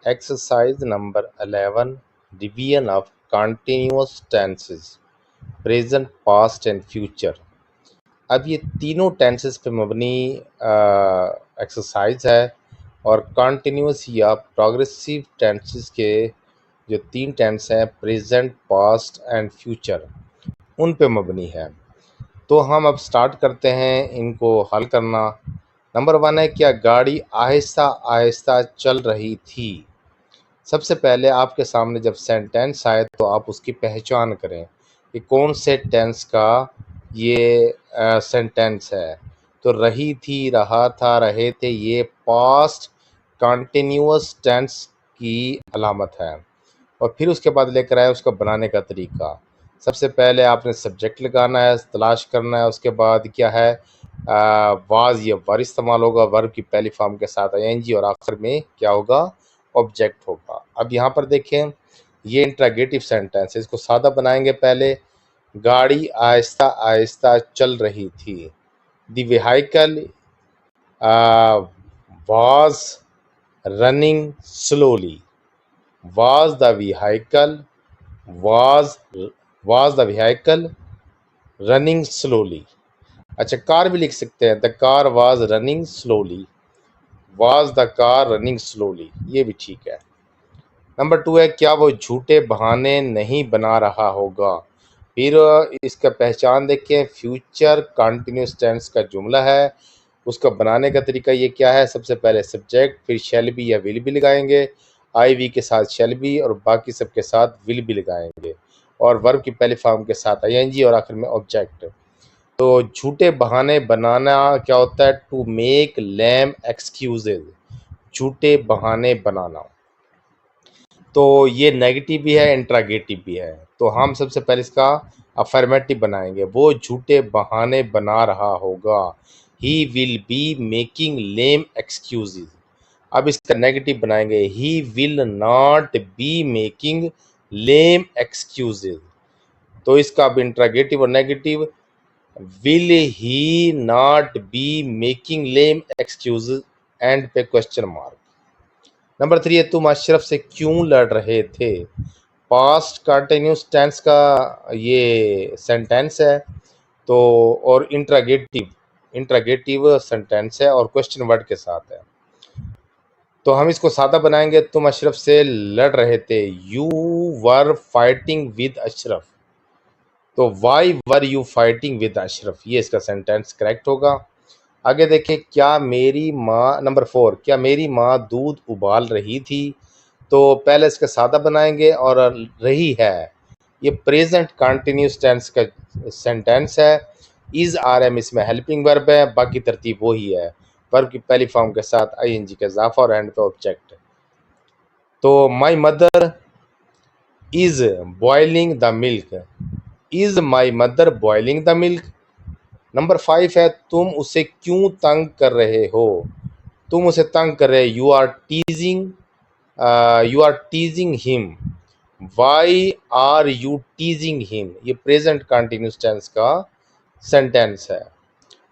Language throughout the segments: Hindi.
Exercise number 11, Division of continuous tenses, present, past and future। अब ये तीनों टेंसेस पे मबनी एक्सरसाइज है और कॉन्टिन्यूस या प्रोग्रेसिव टेंसेस के जो तीन टेंस हैं, प्रेजेंट, पास्ट एंड फ्यूचर, उन पे मबनी है। तो हम अब स्टार्ट करते हैं इनको हल करना। नंबर 1 है, क्या गाड़ी आहिस्ता आहिस्ता चल रही थी। सबसे पहले आपके सामने जब सेंटेंस आए तो आप उसकी पहचान करें कि कौन से टेंस का ये सेंटेंस है। तो रही थी, रहा था, रहे थे, ये पास्ट कंटिन्यूअस टेंस की अलामत है। और फिर उसके बाद लेकर आए उसका बनाने का तरीका। सबसे पहले आपने सब्जेक्ट लगाना है, तलाश करना है, उसके बाद क्या है, वाज या वर इस्तेमाल होगा, वर्ब की पहली फॉर्म के साथ आईएनजी, और आखिर में क्या होगा, ऑब्जेक्ट होगा। अब यहाँ पर देखें, ये इंट्रागेटिव सेंटेंस है, इसको सादा बनाएंगे। पहले गाड़ी आहिस्ता आहिस्ता चल रही थी। The vehicle was running slowly. was the vehicle was the vehicle running slowly। अच्छा, कार भी लिख सकते हैं, the car was running slowly, was the car running slowly, ये भी ठीक है। नंबर 2 है, क्या वो झूठे बहाने नहीं बना रहा होगा। फिर इसका पहचान देखें, फ्यूचर कंटिन्यूस टेंस का जुमला है, उसका बनाने का तरीका ये क्या है। सबसे पहले सब्जेक्ट, फिर शैल बी या विल बी लगाएंगे, आई वी के साथ शैल बी और बाकी सब के साथ विल बी लगाएंगे, और वर्ब की पहली फॉर्म के साथ आईएनजी और आखिर में ऑब्जेक्ट। तो झूठे बहाने बनाना क्या होता है, टू मेक लैम एक्सक्यूजेज, झूठे बहाने बनाना। तो ये नेगेटिव भी है, इंट्रागेटिव भी है। तो हम सबसे पहले इसका अफर्मेटिव बनाएंगे, वो झूठे बहाने बना रहा होगा, he will be making lame excuses. अब इसका नेगेटिव बनाएंगे, ही will not be making lame excuses. तो इसका अब इंट्रागेटिव और negative, will he not be making lame excuses, and पे क्वेश्चन मार्क। नंबर 3 है, तुम अशरफ से क्यों लड़ रहे थे। पास्ट कंटिन्यूस टेंस का ये सेंटेंस है, तो और इंट्रागेटिव सेंटेंस है और क्वेश्चन वर्ड के साथ है। तो हम इसको सादा बनाएंगे, तुम अशरफ से लड़ रहे थे, you were fighting with Ashraf. तो why were you fighting with Ashraf, ये इसका सेंटेंस करेक्ट होगा। आगे देखें, क्या मेरी माँ, नंबर 4, क्या मेरी माँ दूध उबाल रही थी। तो पहले इसका सादा बनाएंगे, और रही है, ये प्रेजेंट कंटिन्यूस टेंस का सेंटेंस है। इज आर एम इसमें हेल्पिंग वर्ब है, बाकी तरतीब वही है, वर्ब की पहली फॉर्म के साथ आईएनजी का इजाफा और एंड पे ऑब्जेक्ट। तो my mother is boiling the milk, is my mother boiling the milk. Number 5 है, तुम उसे क्यों तंग कर रहे हो। तुम उसे तंग कर रहे, you are teasing him, why are you teasing him, ये प्रेजेंट कंटिन्यूस टेंस का सेंटेंस है।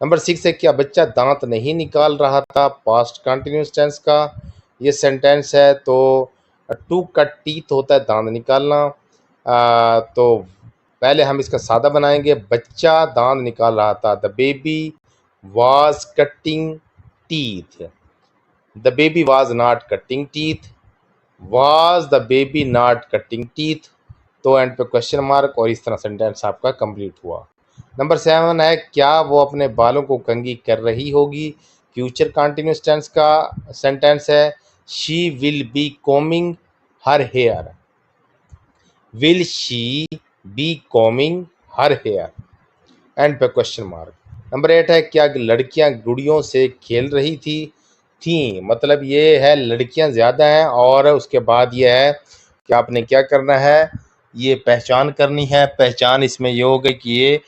नंबर 6 है, क्या बच्चा दांत नहीं निकाल रहा था, पास्ट कंटिन्यूस टेंस का ये सेंटेंस है। तो टू कट टीथ होता है दांत निकालना। तो पहले हम इसका सादा बनाएंगे, बच्चा दांत निकाल रहा था, the baby was cutting teeth, the baby was not cutting teeth, was the baby not cutting teeth. तो एंड पे क्वेश्चन मार्क, और इस तरह सेंटेंस आपका कंप्लीट हुआ। नंबर 7 है, क्या वो अपने बालों को कंघी कर रही होगी। फ्यूचर कंटिन्यूस टेंस का सेंटेंस है, she will be combing her hair, will she be combing her hair, end पे क्वेश्चन मार्क। नंबर 8 है, क्या लड़कियां गुड़ियों से खेल रही थी, मतलब ये है लड़कियां ज़्यादा हैं, और उसके बाद ये है कि आपने क्या करना है, ये पहचान करनी है। पहचान इसमें ये होगा कि ये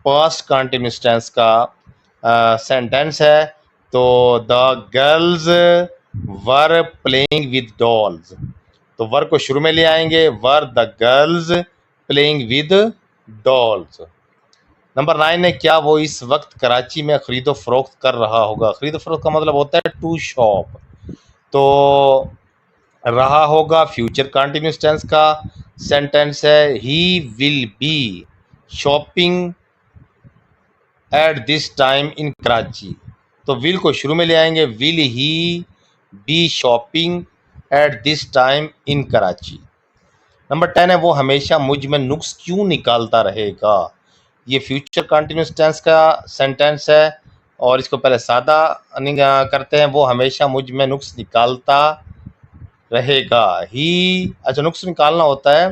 पास्ट कंटिन्यूस टेंस का सेंटेंस है। तो the girls were playing with dolls, तो वर को शुरू में ले आएंगे, were the girls playing with dolls. Number 9 है, क्या वो इस वक्त कराची में खरीदो फरोख्त कर रहा होगा। खरीदो फरोख्त का मतलब होता है टू शॉप। तो रहा होगा फ्यूचर कंटिन्यूस टेंस का सेंटेंस है। He will be shopping at this time in Karachi. तो विल को शुरू में ले आएंगे, will he be shopping at this time in Karachi. Number 10 है वो हमेशा मुझ में नुक्स क्यों निकालता रहेगा। ये फ्यूचर कंटिन्यूस टेंस का सेंटेंस है और इसको पहले सादा करते हैं। वो हमेशा मुझ में नुक्स निकालता रहेगा। ही, अच्छा नुक्स निकालना होता है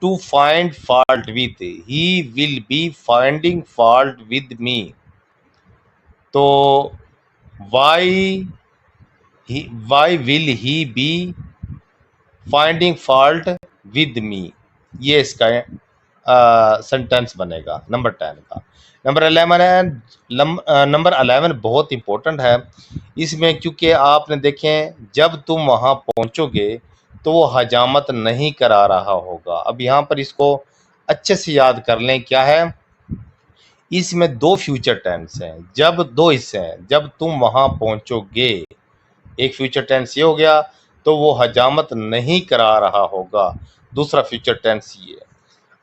to find fault with, he will be finding fault with me. तो why will he be finding fault with me, ये इसका सेंटेंस बनेगा नंबर 10 का। नंबर 11 है, नंबर 11 बहुत इंपॉर्टेंट है इसमें, क्योंकि आपने देखें जब तुम वहां पहुंचोगे तो वो हजामत नहीं करा रहा होगा। अब यहाँ पर इसको अच्छे से याद कर लें, क्या है इसमें दो फ्यूचर टेंस हैं, जब दो हिस्से हैं, जब तुम वहां पहुंचोगे एक फ्यूचर टेंस ये हो गया, तो वो हजामत नहीं करा रहा होगा दूसरा फ्यूचर टेंस ये है।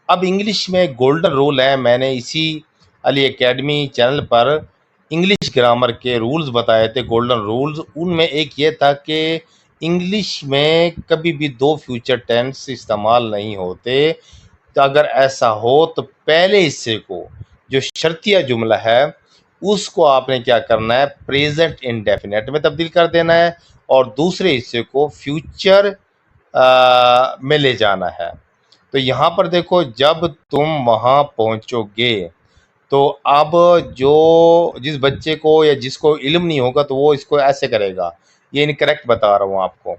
अब इंग्लिश में गोल्डन रूल है, मैंने इसी अली एकेडमी चैनल पर इंग्लिश ग्रामर के रूल्स बताए थे, गोल्डन रूल्स। उनमें एक ये था कि इंग्लिश में कभी भी दो फ्यूचर टेंस इस्तेमाल नहीं होते। तो अगर ऐसा हो तो पहले हिस्से को जो शर्तिया जुमला है उसको आपने क्या करना है, प्रेजेंट इंडेफिनेट में तब्दील कर देना है और दूसरे हिस्से को फ्यूचर में ले जाना है। तो यहाँ पर देखो जब तुम वहां पहुंचोगे, तो अब जो जिस बच्चे को या जिसको इल्म नहीं होगा तो वो इसको ऐसे करेगा, ये इनकरेक्ट बता रहा हूं आपको।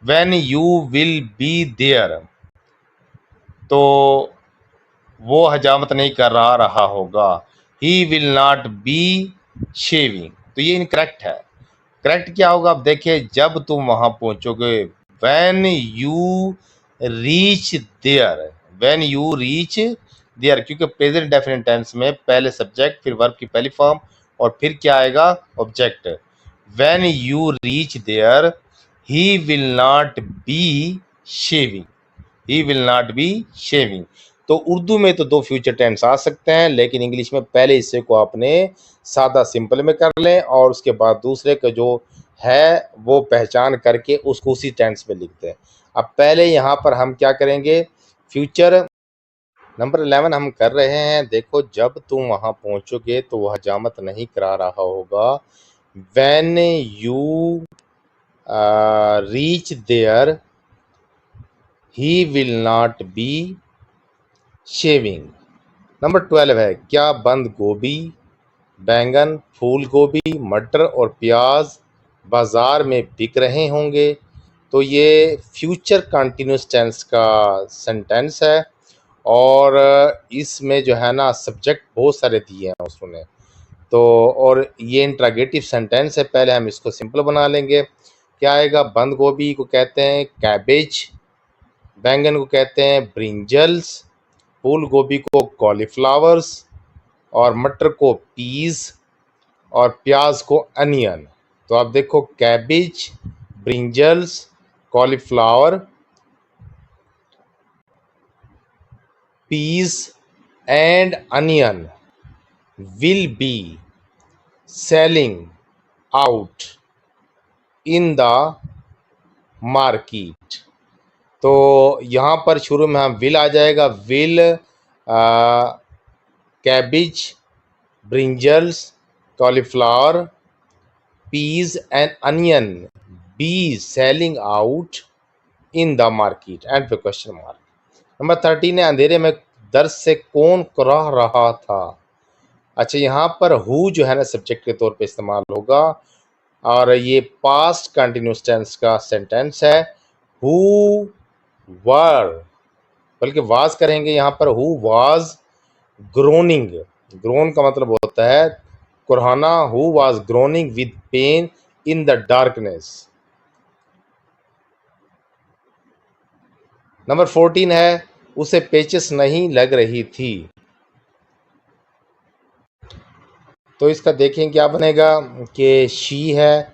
When you will be there, तो वो हजामत नहीं कर रहा होगा। He will not be shaving, तो ये इनकरेक्ट है। करेक्ट क्या होगा, अब देखिए जब तुम वहां पहुंचोगे, when you reach there, when you reach there, क्योंकि प्रेजेंट डेफिनेट टेंस में पहले सब्जेक्ट फिर वर्ब की पहली फॉर्म और फिर क्या आएगा object. When you reach there he will not be shaving, he will not be shaving. तो उर्दू में तो दो फ्यूचर टेंस आ सकते हैं, लेकिन इंग्लिश में पहले हिस्से को आपने सादा सिंपल में कर लें और उसके बाद दूसरे का जो है वो पहचान करके उसको उसी टेंस में लिखते हैं। अब पहले यहाँ पर हम क्या करेंगे, फ्यूचर नंबर 11 हम कर रहे हैं। देखो जब तुम वहां पहुंचोगे तो वह हजामत नहीं करा रहा होगा। When you reach there he will not be shaving. Number 12 है, क्या बंद गोभी, बैंगन, फूल गोभी, मटर और प्याज बाजार में बिक रहे होंगे। तो ये फ्यूचर कंटिन्यूस टेंस का सेंटेंस है और इसमें जो है ना सब्जेक्ट बहुत सारे दिए हैं उसने। तो और ये इंट्रागेटिव सेंटेंस है, पहले हम इसको सिंपल बना लेंगे। क्या आएगा, बंद गोभी को कहते हैं कैबेज, बैंगन को कहते हैं ब्रिंजल्स, फूल गोभी को कॉलीफ्लावर्स और मटर को पीज और प्याज को अनियन। तो आप देखो cabbage, brinjals, cauliflower, peas and onion will be selling out in the market. तो यहाँ पर शुरू में हम विल आ जाएगा, will cabbage, brinjals, cauliflower, peas and onion be selling out in the market and फिर क्वेश्चन मार्क। नंबर 13 है, अंधेरे में दर्द से कौन कराह रहा था। अच्छा यहाँ पर हु जो है ना सब्जेक्ट के तौर पे इस्तेमाल होगा और ये पास्ट कंटिन्यूस टेंस का सेंटेंस है। हु वर, बल्कि वाज करेंगे यहाँ पर, हु वाज ग्रोनिंग, ग्रोन का मतलब होता है कुरहाना, who was groaning with pain in the darkness. Number 14 है, उसे पेचिस नहीं लग रही थी। तो इसका देखें क्या बनेगा कि शी है,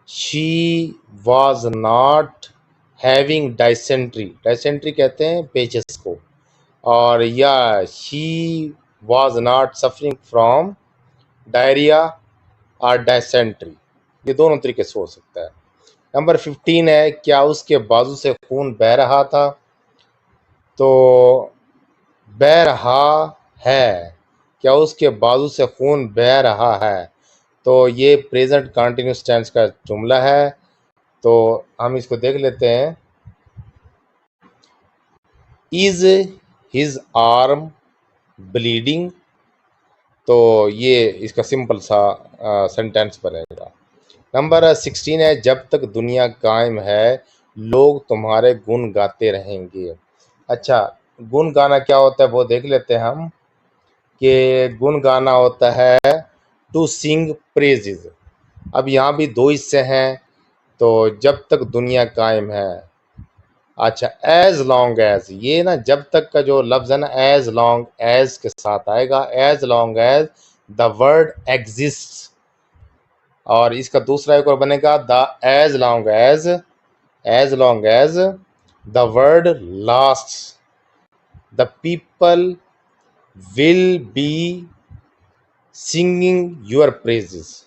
she was not having dysentery, dysentery कहते हैं पेचिस को, और या she was not suffering from diarrhoea और डायसेंट्री, ये दोनों तरीके से हो सकता है। नंबर 15 है, क्या उसके बाजू से खून बह रहा था? तो बह रहा है, क्या उसके बाजू से खून बह रहा है, तो ये प्रेजेंट कंटिन्यूस टेंस का जुमला है। तो हम इसको देख लेते हैं। इज हिज आर्म ब्लीडिंग, तो ये इसका सिंपल सा सेंटेंस बनेगा। नंबर 16 है, जब तक दुनिया कायम है लोग तुम्हारे गुण गाते रहेंगे। अच्छा, गुण गाना क्या होता है वो देख लेते हैं हम, कि गुण गाना होता है टू सिंग प्रेजेज। अब यहाँ भी दो हिस्से हैं, तो जब तक दुनिया कायम है, अच्छा एज लॉन्ग एज, ये ना जब तक का जो लफ्ज है ना एज लॉन्ग एज के साथ आएगा, as long as the word exist. और इसका दूसरा एक और बनेगा the as long as the word last, the people will be singing your praises,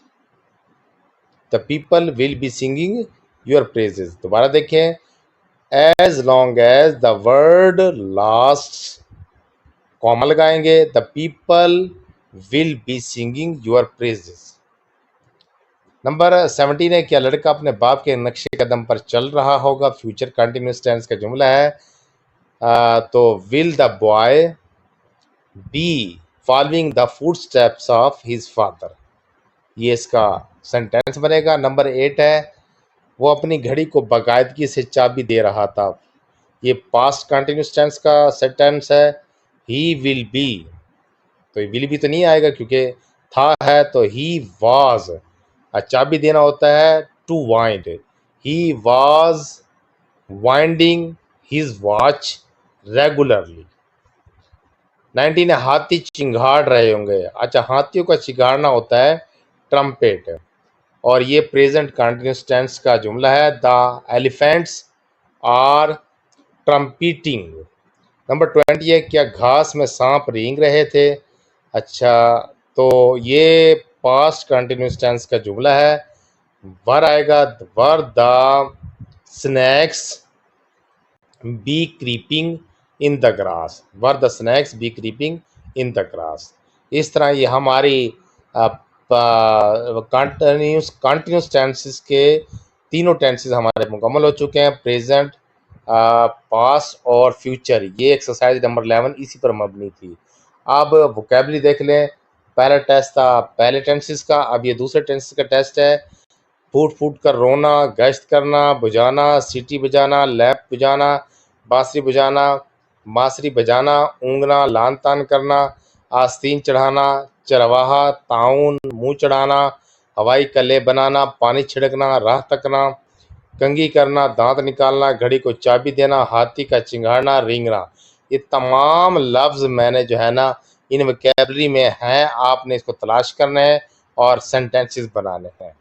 the people will be singing your praises. दोबारा देखें, as long as the word last, comma लगाएंगे, the people will be singing your praises. Number 17 है, क्या लड़का अपने बाप के नक्शे कदम पर चल रहा होगा? फ्यूचर कंटिन्यूस टेंस का जुमला है। तो will the boy be following the footsteps of his father, ये इसका सेंटेंस बनेगा। नंबर 8 है, वो अपनी घड़ी को बाकायदगी से चाबी दे रहा था, ये पास्ट कंटिन्यूस टेंस का सेंटेंस है। ही विल बी, तो विल बी तो नहीं आएगा क्योंकि था है, तो ही वाज, चाबी देना होता है to wind, he was winding his watch regularly. 19 है, हाथी चिंगाड़ रहे होंगे। अच्छा, हाथियों का चिंगाड़ना होता है ट्रम्पेट, और ये प्रेजेंट कंटिन्यूस टेंस का जुमला है, द एलिफेंट्स आर ट्रम्पीटिंग। नंबर 20 है, क्या घास में सांप रेंग रहे थे? अच्छा, तो ये पास्ट कंटिन्यूस टेंस का जुमला है, वर आएगा, where the snakes be creeping in the grass, where the snakes be creeping in the grass. इस तरह ये हमारी कंटिन्यूस टेंसेस के तीनों टेंसेस हमारे मुकम्मल हो चुके हैं, प्रेजेंट, पास्ट और फ्यूचर। ये एक्सरसाइज नंबर 11 इसी पर मबनी थी। अब वोकेबलरी देख लें। पहला टेस्ट था पहले टेंसेस का, अब ये दूसरे टेंसेस का टेस्ट है। फूट फूट कर रोना, गश्त करना, बुझाना, सीटी बजाना, लैप बुझाना, बांसुरी बुझाना, बांसुरी बजाना, ऊँगना, लान तान करना, आस्तीन चढ़ाना, चरवाहा, ताउन, मुँह चढ़ाना, हवाई कले बनाना, पानी छिड़कना, राह तकना, कंघी करना, दांत निकालना, घड़ी को चाबी देना, हाथी का चिंगाड़ना, रेंगना। ये तमाम लफ्ज़ मैंने जो है ना इन वोकैबुलरी में हैं, आपने इसको तलाश करना है और सेंटेंसेस बनाने हैं।